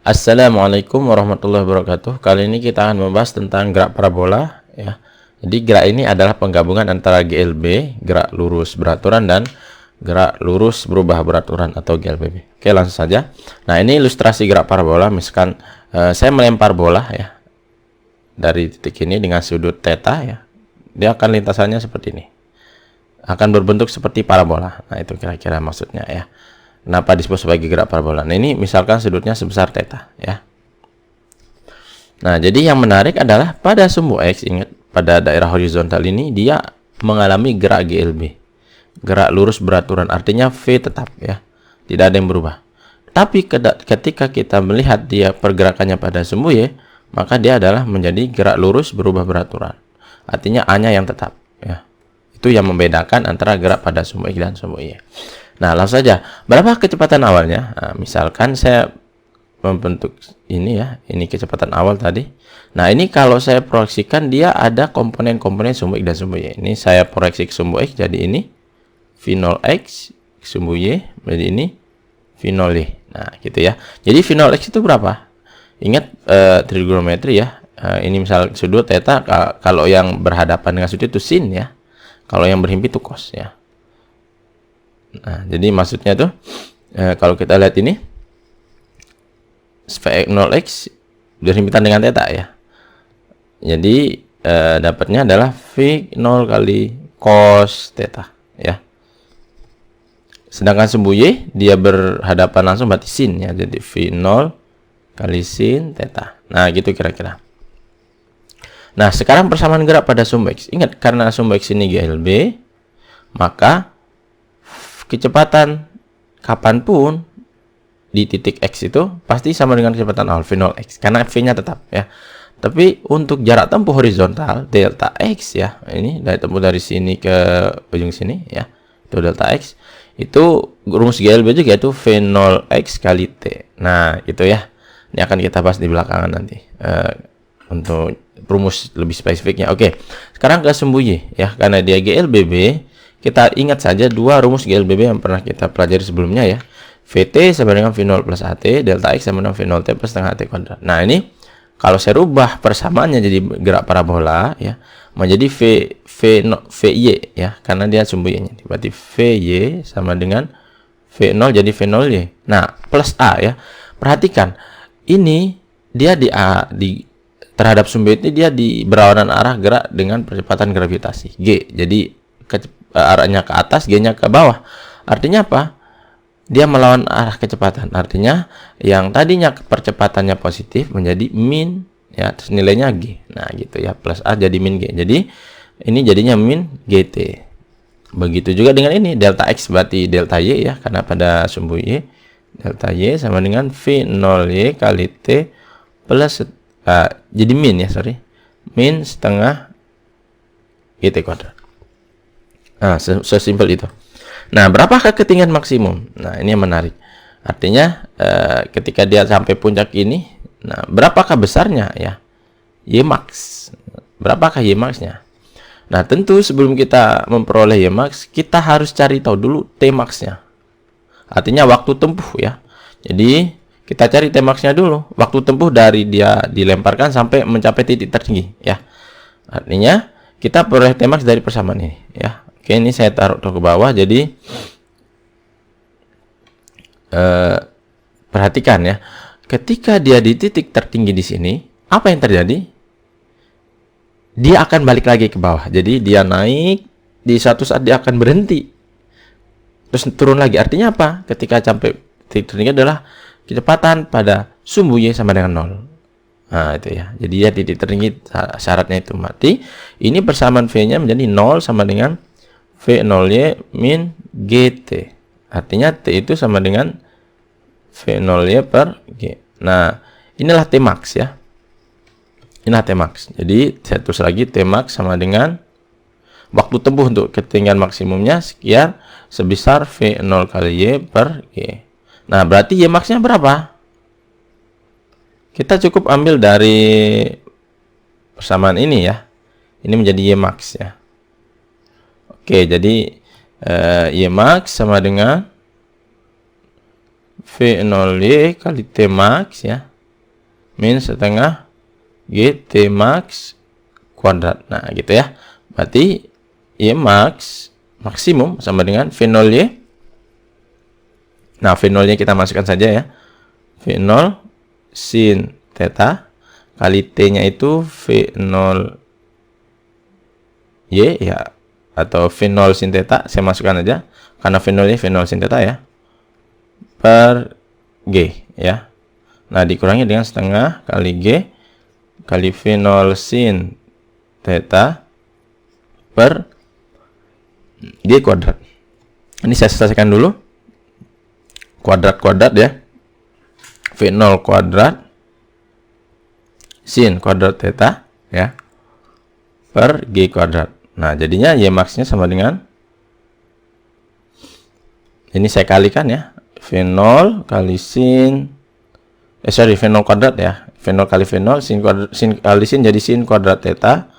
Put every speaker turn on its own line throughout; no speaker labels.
Assalamualaikum warahmatullahi wabarakatuh. Kali ini kita akan membahas tentang gerak parabola ya. Jadi gerak ini adalah penggabungan antara GLB, gerak lurus beraturan, dan gerak lurus berubah beraturan atau GLBB. Oke, langsung saja. Nah, ini ilustrasi gerak parabola. Misalkan saya melempar bola ya dari titik ini dengan sudut theta ya. Dia akan lintasannya seperti ini. Akan berbentuk seperti parabola. Nah, itu kira-kira maksudnya ya. Kenapa disebut sebagai gerak parabola? Nah, ini misalkan sudutnya sebesar theta ya. Nah, jadi yang menarik adalah pada sumbu X, ingat pada daerah horizontal ini dia mengalami gerak GLB, gerak lurus beraturan, artinya V tetap ya, tidak ada yang berubah. Tapi ketika kita melihat dia pergerakannya pada sumbu Y, maka dia adalah menjadi gerak lurus berubah beraturan, artinya A-nya yang tetap ya. Itu yang membedakan antara gerak pada sumbu X dan sumbu Y. Nah, langsung saja. Berapa kecepatan awalnya? Nah, misalkan saya membentuk ini ya. Ini kecepatan awal tadi. Nah, ini kalau saya proyeksikan dia ada komponen-komponen sumbu X dan sumbu Y. Ini saya proyeksi ke sumbu X, jadi ini V0X, sumbu Y, jadi ini V0Y. Nah, gitu ya. Jadi V0X itu berapa? Ingat trigonometri ya. Ini misal sudut theta, kalau yang berhadapan dengan sudut itu sin ya. Kalau yang berhimpit itu cos ya. Nah, jadi maksudnya tuh kalau kita lihat ini V0X berhimpitan dengan theta ya. Jadi dapatnya adalah V0 kali cos theta ya. Sedangkan sumbu Y dia berhadapan langsung berarti sin ya. Jadi V0 kali sin theta. Nah, gitu kira-kira. Nah, sekarang persamaan gerak pada sumbu X. Ingat, karena sumbu X ini GLB, maka kecepatan kapanpun di titik X itu pasti sama dengan kecepatan awal V0X karena V-nya tetap ya. Tapi untuk jarak tempuh horizontal delta X ya, ini dari tempuh dari sini ke ujung sini ya, itu delta X, itu rumus GLB juga, itu V0X kali T. Nah, gitu ya. Ini akan kita bahas di belakangan nanti untuk rumus lebih spesifiknya. Oke, sekarang ke sumbu Y ya, karena dia GLBB. Kita ingat saja dua rumus GLBB yang pernah kita pelajari sebelumnya ya. VT sama dengan V0 plus AT, delta X sama dengan V0T plus setengah AT kuadrat. Nah, ini kalau saya rubah persamaannya jadi gerak parabola ya, menjadi VY ya, karena dia sumbu Y-nya. Berarti VY sama dengan V0 jadi V0Y. Nah, plus A ya. Perhatikan, ini dia terhadap sumbu ini dia di berlawanan arah gerak dengan percepatan gravitasi G. Jadi arahnya ke atas, G-nya ke bawah. Artinya apa? Dia melawan arah kecepatan. Artinya yang tadinya percepatannya positif menjadi min ya, terus nilainya G. Nah, gitu ya, plus A jadi min G. Jadi ini jadinya min GT. Begitu juga dengan ini delta X berarti delta Y ya, karena pada sumbu Y delta Y sama dengan V0Y kali T plus jadi min ya, min setengah GT kuadrat. Nah, sesimpel itu. Nah, berapakah ketinggian maksimum? Nah, ini yang menarik. Artinya ketika dia sampai puncak ini, nah, berapakah besarnya ya? Y max. Berapakah Y max-nya? Nah, tentu sebelum kita memperoleh Y max, kita harus cari tahu dulu T max-nya. Artinya waktu tempuh ya. Jadi kita cari T max-nya dulu. Waktu tempuh dari dia dilemparkan sampai mencapai titik tertinggi ya. Artinya kita peroleh T max dari persamaan ini ya. Oke, ini saya taruh ke bawah. Jadi perhatikan ya, ketika dia di titik tertinggi di sini, apa yang terjadi? Dia akan balik lagi ke bawah. Jadi dia naik, di suatu saat dia akan berhenti, terus turun lagi. Artinya apa? Ketika sampai titik tertinggi adalah kecepatan pada sumbu Y sama dengan 0. Nah, itu ya. Jadi ya titik tertinggi syaratnya itu mati. Ini persamaan V-nya menjadi 0 sama dengan V0Y min GT. Artinya T itu sama dengan V0Y per G. Nah, inilah T max ya. Inilah T max. Jadi saya tulis lagi T max sama dengan waktu tempuh untuk ketinggian maksimumnya sekian sebesar V0 kali Y per G. Nah, berarti Y max-nya berapa? Kita cukup ambil dari persamaan ini ya. Ini menjadi Y max ya. Oke, jadi Y max sama dengan V0Y kali T max ya. min setengah G T max kuadrat. Nah, gitu ya. Berarti Y max maksimum sama dengan V0 Y. Nah, V0 nya kita masukkan saja ya. V0 sin theta kali T-nya itu V0 Y ya, atau V0 sin theta, saya masukkan aja karena V0 Y V0 sin theta ya, per G ya. Nah, dikurangi dengan setengah kali G kali V0 sin theta per G kuadrat. Ini saya selesaikan dulu. Kuadrat-kuadrat ya. V0 kuadrat sin kuadrat theta ya per G kuadrat. Nah, jadinya Y max-nya sama dengan, ini saya kalikan ya, V0 kali sin V0 kuadrat ya, V0 kali V0 sin kuadrat, sin kali sin jadi sin kuadrat theta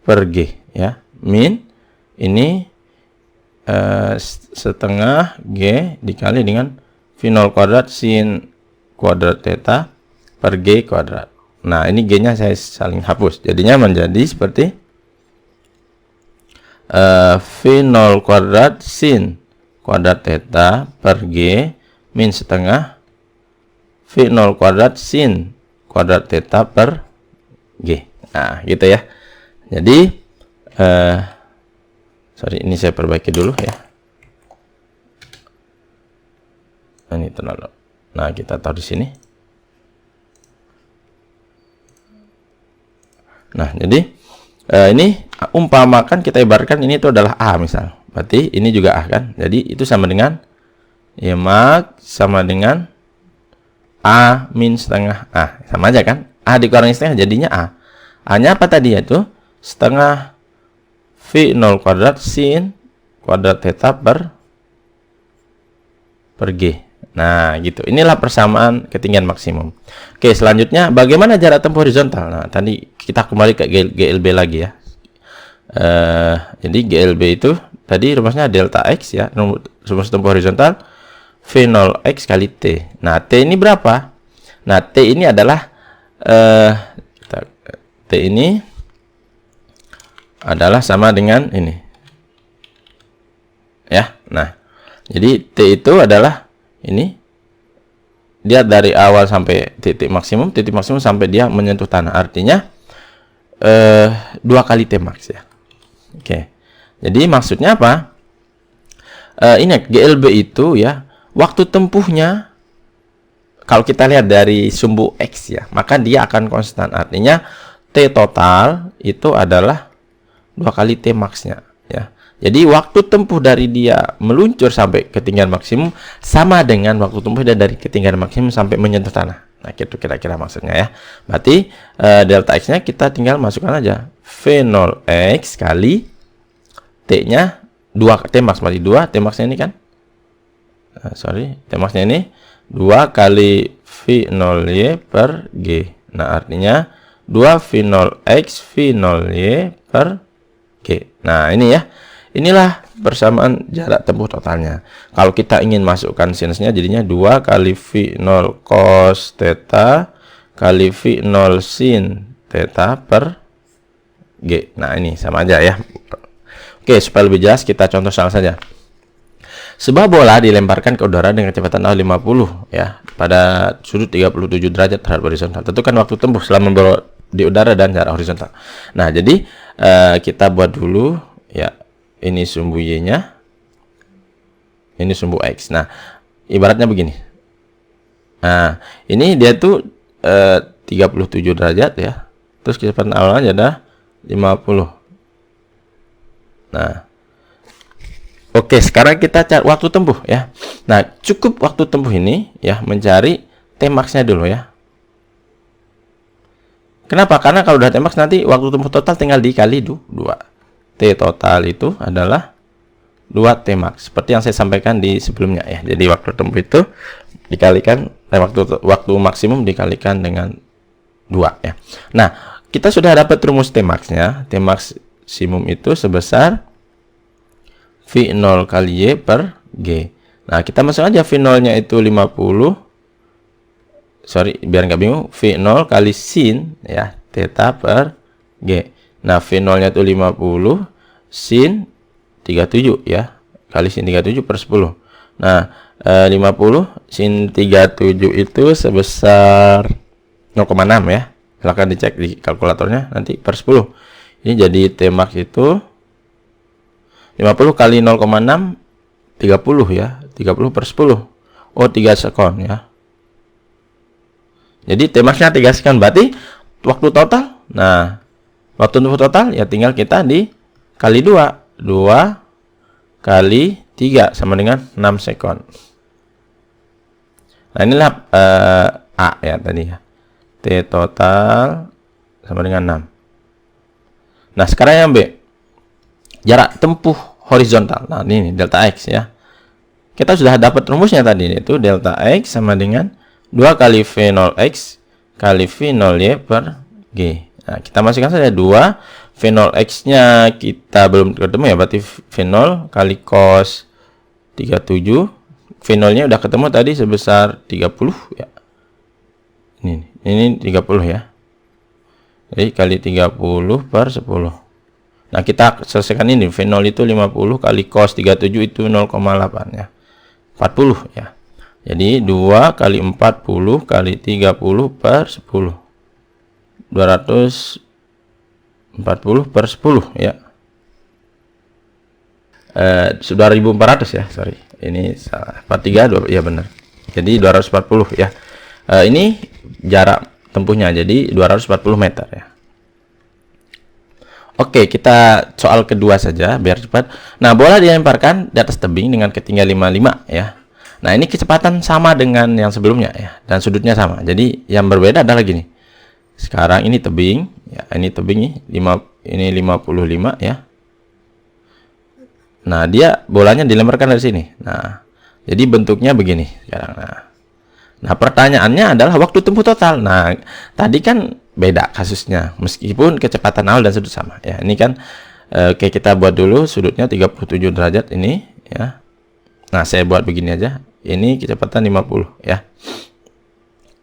per G ya, min ini setengah G dikali dengan V0 kuadrat sin kuadrat theta per G kuadrat. Nah, ini G-nya saya saling hapus, jadinya menjadi seperti V0 kuadrat sin kuadrat theta per G min setengah V0 kuadrat sin kuadrat theta per G. Nah, gitu ya. Jadi sorry, ini saya perbaiki dulu ya. Ini terlalu. Nah, kita taruh di sini. Nah, jadi ini umpamakan kita ibaratkan ini itu adalah A misal. Berarti ini juga A kan. Jadi itu sama dengan Y max sama dengan A min setengah A. Sama aja kan? A dikurangi setengah jadinya A. A-nya apa tadi yaitu setengah V0 kuadrat sin kuadrat theta per G. Nah, gitu. Inilah persamaan ketinggian maksimum. Oke, selanjutnya bagaimana jarak tempuh horizontal? Nah, tadi kita kembali ke GLB lagi ya. Jadi GLB itu tadi rumusnya delta X ya, rumus tempuh horizontal V0X kali T. Nah, T ini berapa? Nah, T ini adalah T ini adalah sama dengan ini. Ya. Nah, jadi T itu adalah ini, dia dari awal sampai titik maksimum sampai dia menyentuh tanah, artinya 2 kali T max ya. Oke, jadi maksudnya apa? Ini GLB itu ya, waktu tempuhnya kalau kita lihat dari sumbu X ya, maka dia akan konstan, artinya T total itu adalah 2 kali T max-nya ya. Jadi waktu tempuh dari dia meluncur sampai ketinggian maksimum sama dengan waktu tempuh dari ketinggian maksimum sampai menyentuh tanah. Nah, itu kira-kira maksudnya ya. Berarti delta X-nya kita tinggal masukkan aja V0X kali T-nya 2, T max berarti 2, T max-nya ini kan. T max-nya ini 2 kali V0Y per G. Nah, artinya 2 V0X V0Y per G. Nah, ini ya. Inilah persamaan jarak tempuh totalnya. Kalau kita ingin masukkan sinusnya jadinya 2 kali V0 cos theta kali V0 sin theta per G. Nah, ini sama aja ya. Oke, supaya lebih jelas kita contoh salah saja. Sebuah bola dilemparkan ke udara dengan kecepatan 50 ya, pada sudut 37 derajat terhadap horizontal. Tentukan waktu tempuh selama membawa di udara dan jarak horizontal. Nah, jadi kita buat dulu ya. Ini sumbu Y-nya, ini sumbu X. Nah, ibaratnya begini. Nah, ini dia tuh 37 derajat ya. Terus kecepatan awalnya ada 50. Nah, oke, sekarang kita cari waktu tempuh ya. Nah, cukup waktu tempuh ini ya mencari T max-nya dulu ya. Kenapa? Karena kalau udah T max nanti waktu tempuh total tinggal dikali 2. T total itu adalah 2 T max seperti yang saya sampaikan di sebelumnya ya. Jadi waktu tempuh itu dikalikan waktu maksimum dikalikan dengan 2 ya. Nah, kita sudah dapat rumus T max-nya. T maksimum itu sebesar V0 kali Y per G. Nah, kita masuk aja V0-nya itu 50 sorry, biar nggak bingung, V0 kali sin ya theta per G. Nah, V0 nya itu 50 sin 37 ya, kali sin 37 per 10. Nah, 50 sin 37 itu sebesar 0,6 ya. Silahkan dicek di kalkulatornya nanti per 10. Ini jadi Tmax itu 50 kali 0,6 30 ya, 30 per 10. Oh, 3 sekon ya. Jadi Tmax-nya 3 sekon, berarti waktu total. Nah, waktu tempuh total ya tinggal kita dikali 2. 2 kali 3 sama dengan 6 sekon. Nah, inilah A ya tadi ya. T total sama dengan 6. Nah, sekarang yang B. Jarak tempuh horizontal. Nah, ini delta X ya. Kita sudah dapat rumusnya tadi, yaitu delta X sama dengan 2 kali V0X kali V0Y per G. Nah, kita masukkan saja 2. V0X-nya kita belum ketemu ya, berarti V0 kali cos 37. V0-nya udah ketemu tadi sebesar 30 ya. Ini 30 ya. Jadi kali 30 per 10. Nah, kita selesaikan ini. V0 itu 50 kali cos 37 itu 0,8 ya. 40 ya. Jadi 2 kali 40 kali 30 per 10. 240 per 10 ya. 2400 ya, sorry. Ini salah. 43 ya benar. Jadi 240 ya. Ini jarak tempuhnya, jadi 240 meter ya. Oke, kita soal kedua saja biar cepat. Nah, bola dilemparkan di atas tebing dengan ketinggian 55 ya. Nah, ini kecepatan sama dengan yang sebelumnya ya, dan sudutnya sama. Jadi yang berbeda adalah gini. Sekarang ini tebing ya, ini tebing ini 55 ya. Nah, dia bolanya dilemparkan dari sini. Nah, jadi bentuknya begini sekarang. Nah, pertanyaannya adalah waktu tempuh total. Nah, tadi kan beda kasusnya, meskipun kecepatan awal dan sudut sama ya. Ini kan kayak kita buat dulu sudutnya 37 derajat ini ya. Nah, saya buat begini aja. Ini kecepatan 50 ya.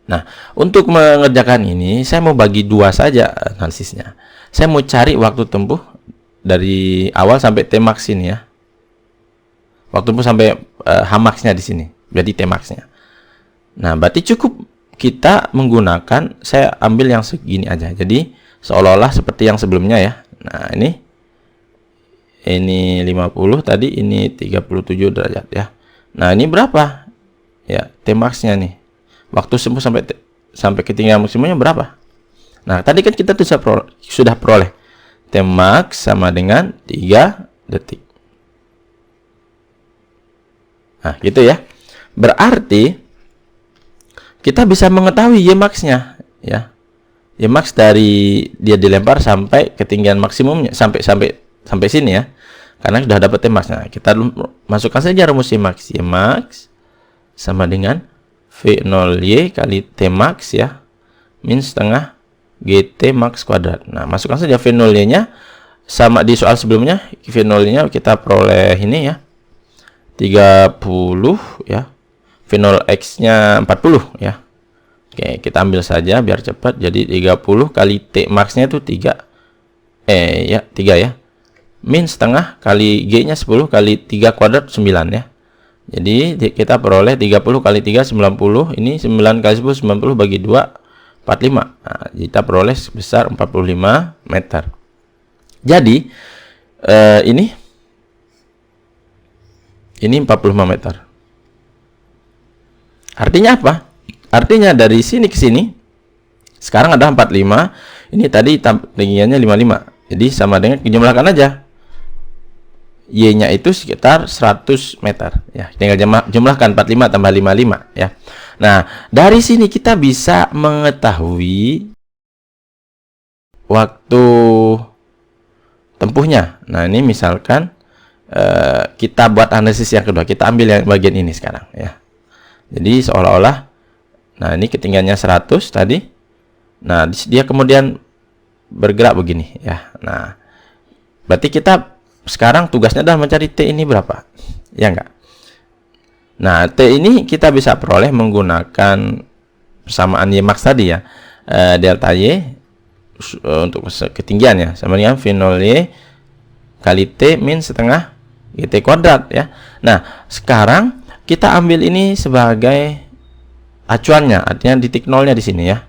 Nah, untuk mengerjakan ini saya mau bagi dua saja analisisnya. Saya mau cari waktu tempuh dari awal sampai Tmax ini ya. Waktu tempuh sampai Hmax-nya di sini. Berarti Tmax-nya. Nah, berarti cukup kita menggunakan, saya ambil yang segini aja. Jadi seolah-olah seperti yang sebelumnya ya. Nah, ini 50 tadi, ini 37 derajat ya. Nah, ini berapa? Ya, Tmax-nya nih. Waktu tempuh sampai ketinggian maksimumnya berapa? Nah, tadi kan kita sudah peroleh Tmax sama dengan 3 detik. Nah, gitu ya. Berarti kita bisa mengetahui Ymax-nya ya. Ymax dari dia dilempar sampai ketinggian maksimumnya sampai sini ya. Karena sudah dapat Tmax. Nah, kita masukkan saja rumus Ymax. Ymax sama dengan V0Y kali Tmax ya, min setengah GT max kuadrat. Nah, masukkan saja V0Y-nya sama di soal sebelumnya. V0-nya kita peroleh ini ya, 30 ya. V0X-nya 40 ya. Oke, kita ambil saja biar cepat. Jadi 30 kali T max-nya itu 3 ya. Min setengah kali G-nya 10 kali 3 kuadrat 9 ya. Jadi kita peroleh 30 kali 3 90. Ini 9 kali 10 90 bagi 2 45. Nah, kita peroleh sebesar 45 meter. Jadi ini 45 meter. Artinya apa? Artinya dari sini ke sini sekarang ada 45. Ini tadi tinggiannya 55. Jadi sama dengan, jumlahkan aja. Y-nya itu sekitar 100 meter ya. Tinggal jumlahkan 45 tambah 55 ya. Nah, dari sini kita bisa mengetahui waktu tempuhnya. Nah, ini misalkan kita buat analisis yang kedua. Kita ambil yang bagian ini sekarang ya. Jadi seolah-olah, nah ini ketinggiannya 100 tadi. Nah, dia kemudian bergerak begini ya. Nah, berarti kita sekarang tugasnya adalah mencari T ini berapa, ya enggak? Nah, T ini kita bisa peroleh menggunakan persamaan Y max tadi ya, delta Y untuk ketinggian ya sama dengan V0 Y kali T min setengah GT kuadrat ya. Nah sekarang kita ambil ini sebagai acuannya, artinya titik nolnya di sini ya.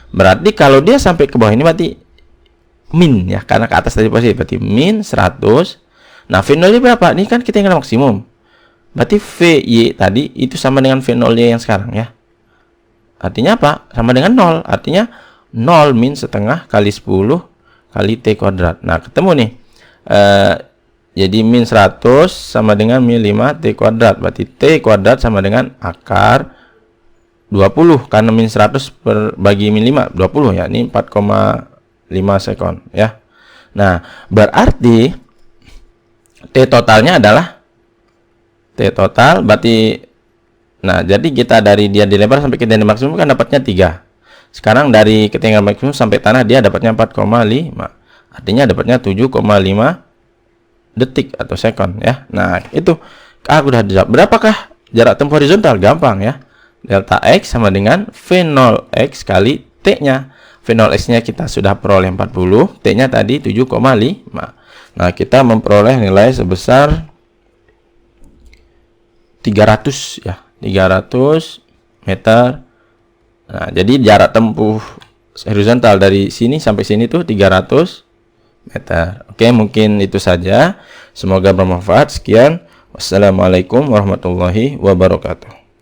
Berarti kalau dia sampai ke bawah ini berarti min ya, karena ke atas tadi positif, berarti min 100. Nah V0 Y berapa? Ini kan kita ingat maksimum, berarti VY tadi itu sama dengan V0 Y yang sekarang ya. Artinya apa? Sama dengan 0. Artinya 0 min setengah kali 10 kali T kuadrat. Nah ketemu nih, jadi min 100 sama dengan min 5 T kuadrat, berarti T kuadrat sama dengan akar 20, karena min 100 bagi min 5 20 ya, ini 4,5 sekon ya. Nah berarti T totalnya adalah T total berarti, nah jadi kita dari dia dilebar sampai ketinggian maksimum kan dapatnya 3. Sekarang dari ketinggian maksimum sampai tanah dia dapatnya 4,5, artinya dapatnya 7,5 detik atau sekon ya. Nah itu udah dijawab. Berapakah jarak tempuh horizontal? Gampang ya, delta X sama dengan V0X kali T nya. V0X nya kita sudah peroleh 40, T nya tadi 7,5. Nah kita memperoleh nilai sebesar 300 ya, 300 meter. Nah, jadi jarak tempuh horizontal dari sini sampai sini tuh 300 meter. Oke, mungkin itu saja. Semoga bermanfaat. Sekian. Wassalamualaikum warahmatullahi wabarakatuh.